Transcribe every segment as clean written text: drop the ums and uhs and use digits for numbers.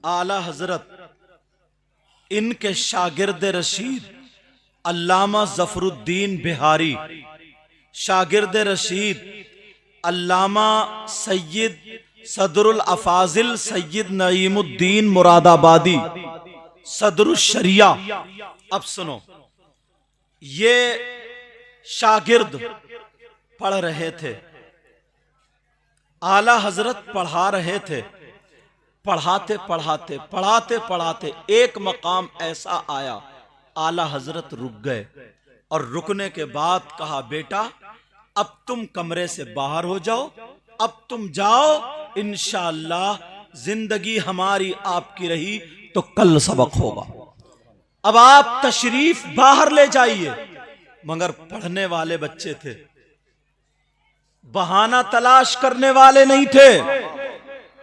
आला हजरत इनके शागिर्द रशीद अल्लामा ज़फरुद्दीन बिहारी, शागिर्द रशीद अल्लामा सैयद सदरुल अफाजिल सैयद नईमुद्दीन मुरादाबादी सदरुल शरिया। अब सुनो, ये शागिर्द पढ़ रहे थे, आला हजरत पढ़ा रहे थे। पढ़ाते पढ़ाते पढ़ाते पढ़ाते एक मकाम ऐसा आया, आला हजरत रुक गए और रुकने के बाद कहा, बेटा अब तुम कमरे से बाहर हो जाओ, अब तुम जाओ, इंशाअल्लाह जिंदगी हमारी आपकी रही तो कल सबक होगा। अब आप तशरीफ बाहर ले जाइए। मगर पढ़ने वाले बच्चे थे, बहाना तलाश करने वाले नहीं थे,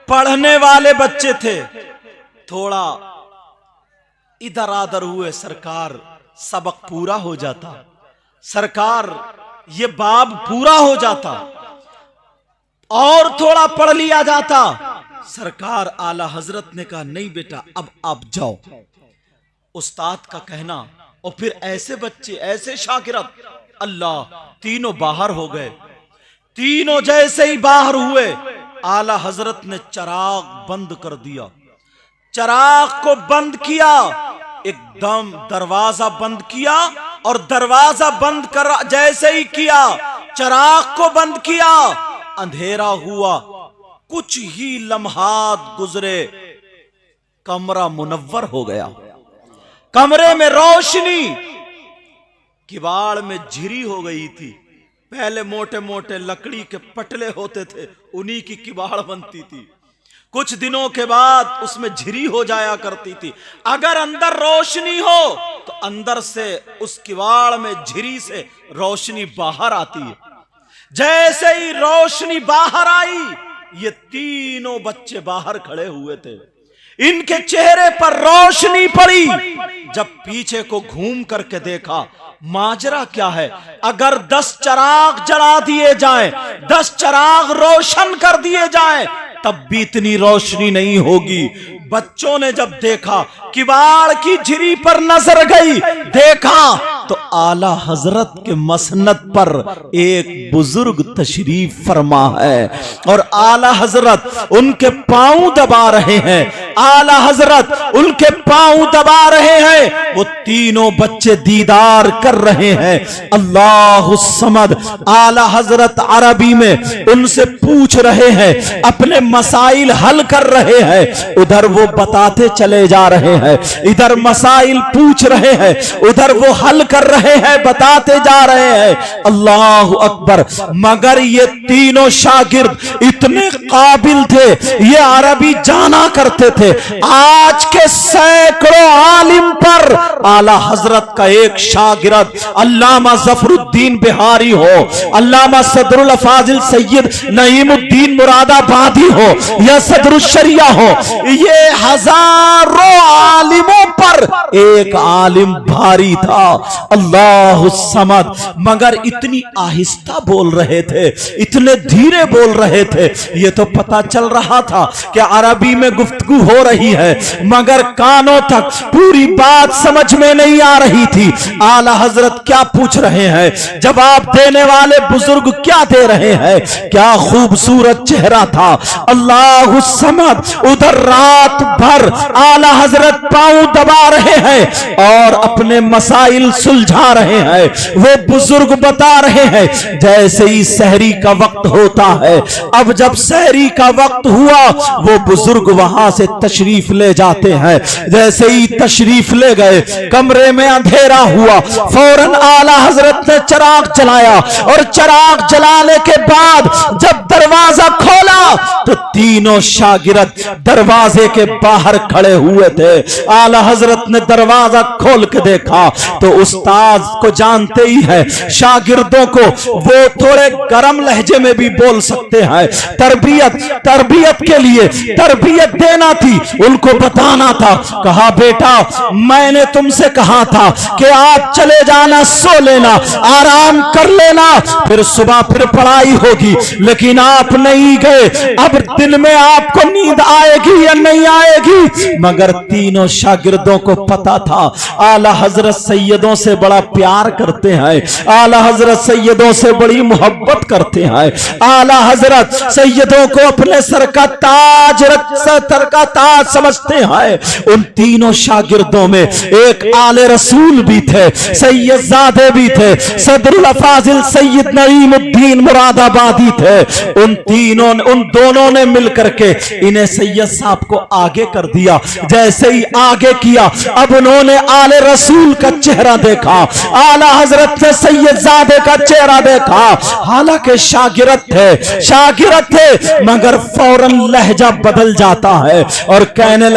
पढ़ने वाले बच्चे थे। थोड़ा इधर आधर हुए, सरकार सबक पूरा हो जाता, सरकार ये बाब पूरा हो जाता, और थोड़ा पढ़ लिया जाता। सरकार आला हजरत ने कहा, नहीं बेटा अब आप जाओ। उस्ताद का कहना, और फिर ऐसे बच्चे, ऐसे शागिर्द, अल्लाह, तीनों बाहर हो गए। तीनों जैसे ही बाहर हुए, आला हजरत ने चराग बंद कर दिया। चराग को बंद किया, एकदम दरवाजा बंद किया, और दरवाजा बंद कर जैसे ही किया, चराग को बंद किया, अंधेरा हुआ। कुछ ही लम्हात गुजरे, कमरा मुनव्वर हो गया। कमरे में रोशनी, किवाड़ में झिरी हो गई थी। पहले मोटे मोटे लकड़ी के पटले होते थे, उन्हीं की किवाड़ बनती थी। कुछ दिनों के बाद उसमें झिरी हो जाया करती थी। अगर अंदर रोशनी हो तो अंदर से उस किवाड़ में झिरी से रोशनी बाहर आती है। जैसे ही रोशनी बाहर आई, ये तीनों बच्चे बाहर खड़े हुए थे। इनके चेहरे पर रोशनी पड़ी। जब पीछे को घूम करके देखा, माजरा क्या है? अगर 10 चराग जला दिए जाएं, 10 चराग रोशन कर दिए जाएं, तब भी इतनी रोशनी नहीं होगी। बच्चों ने जब देखा, किवाड़ की झिरी पर नजर गई, देखा तो आला हजरत के मसनद पर एक बुजुर्ग तशरीफ फरमा है, और आला हजरत उनके पांव दबा रहे हैं। आला हजरत उनके पांव दबा रहे हैं। वो तीनों बच्चे दीदार कर रहे हैं अल्लाह समद। आला हजरत अरबी में उनसे पूछ रहे हैं, अपने मसाइल हल कर रहे हैं। उधर वो बताते चले जा रहे हैं, इधर मसाइल पूछ रहे हैं, उधर वो हल कर रहे हैं, बताते जा रहे हैं। अल्लाह अकबर। मगर ये तीनों शागिर्द इतने काबिल थे, ये अरबी जाना करते थे। आज के सैकड़ों आलिम पर आला हजरत का एक शागिर्द अल्लामा ज़फरुद्दीन बिहारी हो, अल्लामा सदरुल अफाजिल सैयद नईमुद्दीन मुरादाबादी हो, या सदरुल शरिया हो, ये हजारों आलिमों पर एक आलिम भारी था अल्लाह समद। मगर इतनी आहिस्ता बोल रहे थे, इतने धीरे बोल रहे थे, ये तो पता चल रहा था कि अरबी में गुफ्तगू हो रही है, मगर कानों तक पूरी बात समझ में नहीं आ रही थी। आला हजरत क्या पूछ रहे हैं, जवाब देने वाले बुजुर्ग क्या दे रहे हैं। क्या खूबसूरत चेहरा था अल्लाह समद। उधर रात भर आला हजरत पांव दबा रहे हैं और अपने मसाइल सुलझा रहे हैं। वो बुजुर्ग बता रहे हैं, जैसे ही सहरी का वक्त होता है, अब जब सहरी का वक्त हुआ, वो बुजुर्ग वहां से तशरीफ ले जाते हैं। जैसे ही तशरीफ ले गए, कमरे में अंधेरा हुआ, फौरन आला हजरत ने चराग जलाया, और चराग जलाने के बाद जब दरवाजा खोला तो तीनों शागिर्द दरवाजे के बाहर खड़े हुए थे। आला हजरत ने दरवाजा खोल के देखा तो उस्ताद आवाज को जानते ही है, शागिर्दों को वो थोड़े गर्म लहजे में भी बोल सकते हैं। तरबियत के लिए तरबियत देना थी, उनको बताना था। कहा बेटा मैंने तुमसे कहा था कि आप चले जाना, सो लेना, आराम कर लेना, फिर सुबह फिर पढ़ाई होगी, लेकिन आप नहीं गए। अब दिन में आपको नींद आएगी या नहीं आएगी? मगर तीनों शागिर्दों को पता था आला हजरत सैयदों से बड़ा प्यार करते हैं, आला हजरत सैयदों से बड़ी मोहब्बत करते हैं, आला हजरत सैयदों को अपने सर का ताज समझते हैं। उन तीनों शागिर्दों में एक आले रसूल भी थे, सैयदजादे भी थे, सदरुल अफाजिल सैयद नईमुद्दीन मुरादाबादी थे। उन दोनों ने मिलकर के इन्हें सैयद साहब को आगे कर दिया। जैसे ही आगे किया, अब उन्होंने आले रसूल का चेहरा देखा, आला हजरत के सैयदजादे का चेहरा देखा। हालांकि शागिर्द थे मगर फौरन लहजा बदल जाता है और कहने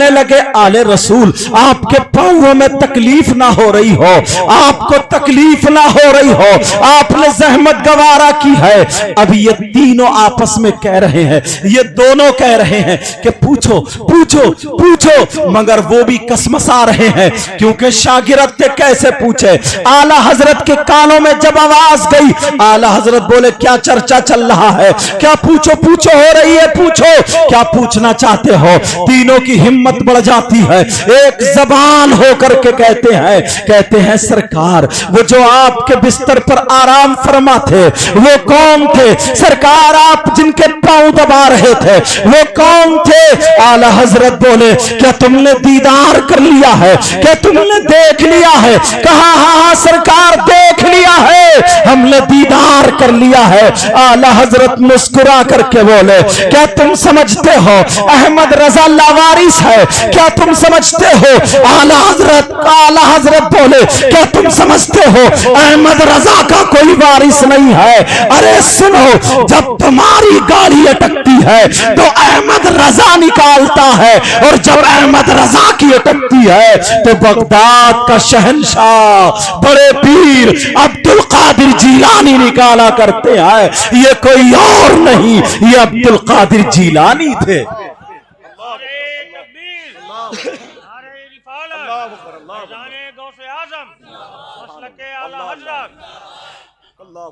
लगे आले रसूल आपके पांवों में तकलीफ ना हो रही हो, आपको तकलीफ ना हो रही हो, आपने जहमत गवारा की है। अब ये तीनों आपस में कह रहे हैं, ये दोनों कह रहे हैं कि पूछो पूछो पूछो, मगर वो भी कसमसा रहे हैं क्योंकि शागिर्द थे, कैसे पूछे। आला हजरत के कानों में जब आवाज गई, आला हजरत बोले क्या चर्चा चल रहा है, क्या पूछो पूछो हो रही है, पूछो क्या पूछना चाहते हो। तीनों की हिम्मत बढ़ जाती है, एक जबान होकर के कहते हैं सरकार वो जो आपके बिस्तर पर आराम फरमा थे वो कौन थे? सरकार आप जिनके पांव दबा रहे थे वो कौन थे? आला हजरत बोले क्या तुमने दीदार कर लिया है, क्या तुमने देख लिया है? कहा हाँ सरकार देख लिया है, हमने दीदार कर लिया है। आला हजरत मुस्कुरा करके बोले क्या तुम समझते हो अहमद रजा लावारिस है? क्या तुम समझते हो? आला हजरत बोले क्या तुम समझते हो अहमद रजा का कोई वारिस नहीं है? अरे सुनो, जब तुम्हारी गाड़ी अटकती है तो अहमद रजा निकालता है, और जब अहमद रजा की अटकती है तो बगदाद का शहंशाह बड़े पीर अब्दुल कादिर जीलानी निकाला करते हैं। ये कोई और नहीं, ये अब्दुल कादिर जीलानी थे।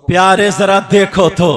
प्यारे जरा देखो तो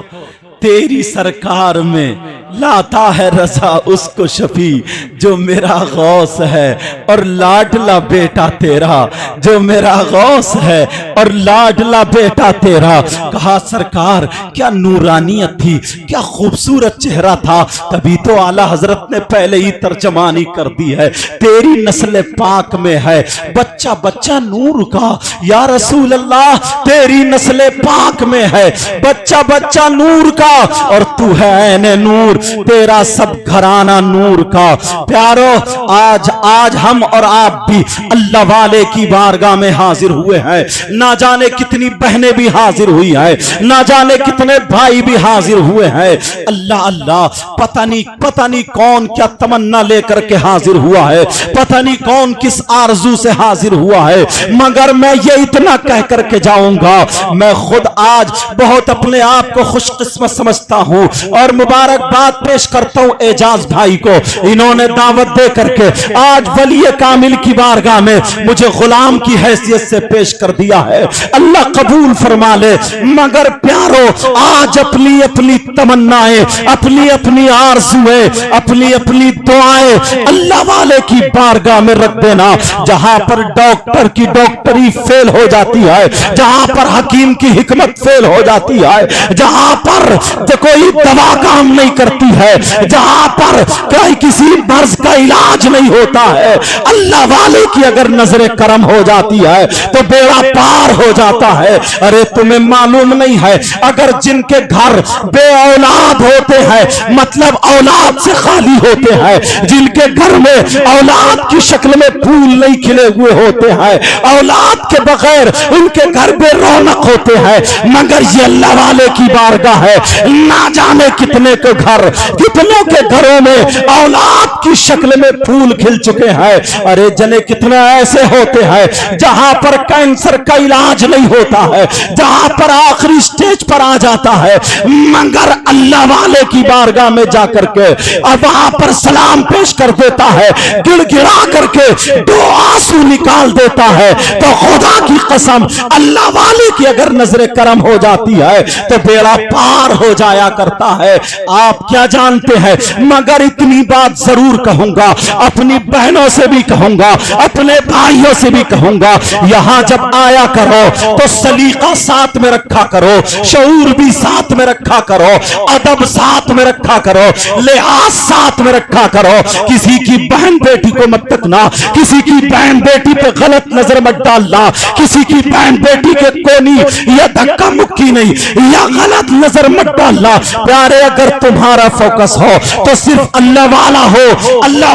तेरी सरकार में लाता है रजा उसको शफी जो मेरा गौस है और लाडला बेटा तेरा, जो मेरा गौस है और लाडला बेटा तेरा। कहा सरकार क्या नूरानियत थी, क्या खूबसूरत चेहरा था। तभी तो आला हजरत ने पहले ही तर्जमानी कर दी है, तेरी नस्ल पाक में है बच्चा बच्चा नूर का। या रसूल अल्लाह तेरी नस्ल पाक में है बच्चा बच्चा नूर का, और तू है ऐने नूर, तेरा सब घराना नूर का। प्यारो आज हम और आप भी अल्लाह वाले की बारगाह में हाजिर हुए हैं। ना जाने कितनी बहनें भी हाजिर हुई है, ना जाने कितने भाई भी हाजिर हुए हैं। अल्लाह अल्लाह, पता नहीं कौन क्या तमन्ना लेकर के हाजिर हुआ है, पता नहीं कौन किस आरजू से हाजिर हुआ है। मगर मैं ये इतना कह करके जाऊंगा, मैं खुद आज बहुत अपने आप को खुशकिस्मत समझता हूं और मुबारकबाद पेश करता हूं एजाज भाई को। इन्होंने दावत दे करके आज वली कामिल की बारगाह में मुझे गुलाम की हैसियत से पेश कर दिया है। अल्लाह कबूल फरमा ले। मगर प्यारो, आज अपनी अपनी तमन्नाएं, अपनी अपनी आरज़ुएं, अपनी अपनी दुआएं अल्लाह वाले की बारगाह में रख देना। जहां पर डॉक्टर की डॉक्टरी फेल हो जाती है, जहां पर हकीम की हिकमत फेल हो जाती है, जहां पर कोई दवा काम नहीं करती है, जहां पर कहीं किसी मर्ज का इलाज नहीं होता है, अल्लाह वाले की अगर नजर करम हो जाती है तो बेड़ा पार हो जाता है। अरे तुम्हें मालूम नहीं है अगर जिनके घर बे औलाद होते हैं, मतलब औलाद से खाली होते हैं, जिनके घर में औलाद की शक्ल में फूल नहीं खिले हुए होते हैं, औलाद के बगैर उनके घर में रौनक होते हैं, मगर ये अल्लाह वाले की बारगाह है, ना जाने कितने के घर, कितनों के घरों में औलाद की शक्ल में फूल खिल चुके हैं। अरे जने कितने ऐसे होते हैं जहां पर कैंसर का इलाज नहीं होता है, जहां पर आखिरी स्टेज पर आ जाता है, मगर अल्लाह वाले की बारगाह में जाकर के अब वहां पर सलाम पेश कर देता है, गिड़गिड़ा करके दो आंसू निकाल देता है। तो खुदा की कसम, अल्लाह वाले की अगर नजर करम हो जाती है तो बेड़ा पार हो जाया करता है। आप क्या जानते हैं, मगर इतनी बात जरूर कहूंगा, अपनी बहनों से भी कहूंगा, अपने भाइयों से भी कहूंगा, यहां जब आया करो तो सलीका साथ में रखा करो, शऊर भी साथ में रखा करो, अदब साथ में रखा करो, लिहाज साथ में रखा करो। किसी की बहन बेटी को मत तकना, किसी की बहन बेटी पे गलत नजर मत डालना, किसी की बहन बेटी के कोनी या धक्का मुक्की नहीं या गलत नजर मत डालना। प्यारे, अगर तुम्हारा फोकस हो तो सिर्फ अल्लाह वाला हो, अल्लाह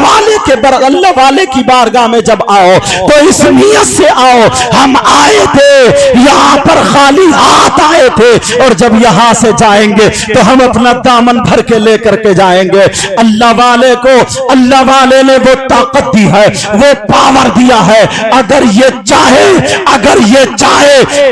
वाले की बारगाह में जब आओ तो इस नियत से आओ, हम आए थे यहां पर खाली हाथ आए थे, और जब यहां से जाएंगे तो हम अपना दामन भर के लेकर के जाएंगे। अल्लाह वाले को अल्लाह वाले ने वो ताकत दी है, वो पावर दिया है। अगर ये चाहे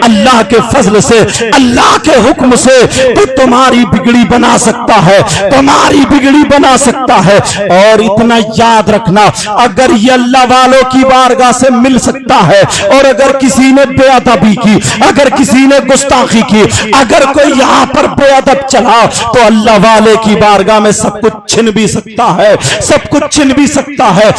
अल्लाह के फजल से, अल्लाह के हुक्म से, तो तुम्हारी बिगड़ी बना सकता है, तुम्हारी बिगड़ी बना सकता है। और इतना याद रखना, अगर ये अल्लाह वालों की बारगाह से मिल सकता है, और अगर किसी ने बेअदबी की, अगर किसी ने गुस्ताखी की, अगर कोई यहां पर बेअदब चला, तो अल्लाह वाले की बारगाह में सब कुछ छिन भी सकता है, सब कुछ छिन भी सकता है।